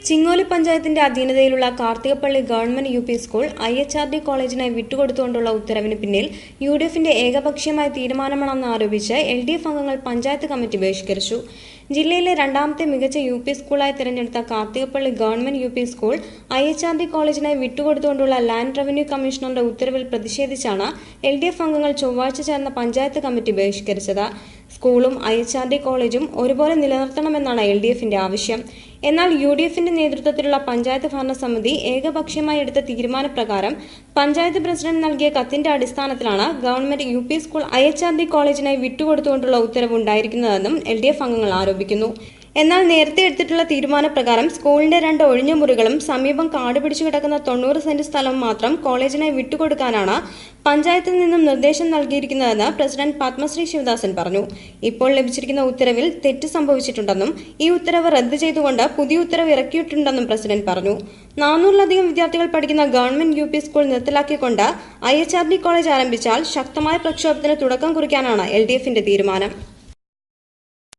ചിങ്ങോലി പഞ്ചായത്തിന്റെ അധീനതയിലുള്ള Karthikappally government U P school IHRD കോളേജിനായി വിട്ടുകൊടുത്തുകൊണ്ടുള്ള ഉത്തരവിന് പിന്നിൽ UDFന്റെ ഏകപക്ഷീയമായ തീരുമാനമാണെന്ന് ആരോപിച്ച് LDF അംഗങ്ങൾ പഞ്ചായത്ത് കമ്മിറ്റി ബഹിഷ്കരിച്ചു. ജില്ലയിലെ രണ്ടാമത്തെ മികച്ച UP സ്കൂളായി തിരഞ്ഞെടുത്ത Karthikappally government UP school IHRD കോളേജിനായി വിട്ടുകൊടുത്തുകൊണ്ടുള്ള ലാൻഡ് റവന്യൂ കമ്മീഷണറുടെ ഉത്തരവിൽ പ്രതിഷേധിച്ചാണ് LDF അംഗങ്ങൾ ചൊവ്വാഴ്ച ചേർന്ന പഞ്ചായത്ത് കമ്മിറ്റി ബഹിഷ്കരിച്ചത്. സ്കൂളും IHRD കോളേജും ഒരുപോലെ നിലനിർത്തണമെന്നാണ് LDFന്റെ ആവശ്യം. എന്നാൽ UDFന്റെ നേതൃത്വത്തിലുള്ള പഞ്ചായത്ത് ഭരണസമിതി ഏകപക്ഷീയമായി എടുത്ത തീരുമാനപ്രകാരം പഞ്ചായത്ത് പ്രസിഡന്റ് നൽകിയ കത്തിന്റെ അടിസ്ഥാനത്തിലാണ് ഗവൺമെന്റ് UP സ്കൂൾ IHRD കോളേജിനായി വിട്ടുകൊടുത്തുകൊണ്ടുള്ള ഉത്തരവ് ഉണ്ടായിരിക്കുന്നതെന്നും LDF അംഗങ്ങൾ ആരോപിക്കുന്നു. എന്നാൽ നേരത്തെ എടുത്തിട്ടുള്ള തീരുമാനപ്രകാരം സ്കൂളിന്റെ 2 ഒഴിഞ്ഞ മുറികളും സമീപം കാട് പിടിച്ചു കിടക്കുന്ന 90 സെന്റ് സ്ഥലവും മാത്രം കോളേജിനായി വിട്ടുകൊടുക്കാനാണ് പഞ്ചായത്തിൽ നിന്നും നിർദ്ദേശം നൽകിയിരിക്കുന്നതെന്ന് പ്രസിഡന്റ് പത്മശ്രീ ശിവദാസൻ പറഞ്ഞു. ഇപ്പോൾ ലഭിച്ചിരിക്കുന്ന ഉത്തരവിൽ തെറ്റ് സംഭവിച്ചിട്ടുണ്ടെന്നും ഈ ഉത്തരവ് റദ്ദ് ചെയ്തുകൊണ്ട് പുതിയ ഉത്തരവ് ഇറക്കിയിട്ടുണ്ടെന്നും പ്രസിഡന്റ് പറഞ്ഞു. 400-ലധികം വിദ്യാർത്ഥികൾ പഠിക്കുന്ന ഗവൺമെന്റ് UP സ്കൂൾ നിർത്തലാക്കിക്കൊണ്ട് IHRD കോളേജ് ആരംഭിച്ചാൽ ശക്തമായ പ്രക്ഷോഭത്തിന് തുടക്കം കുറിക്കാനാണ് LDFന്റെ തീരുമാനം.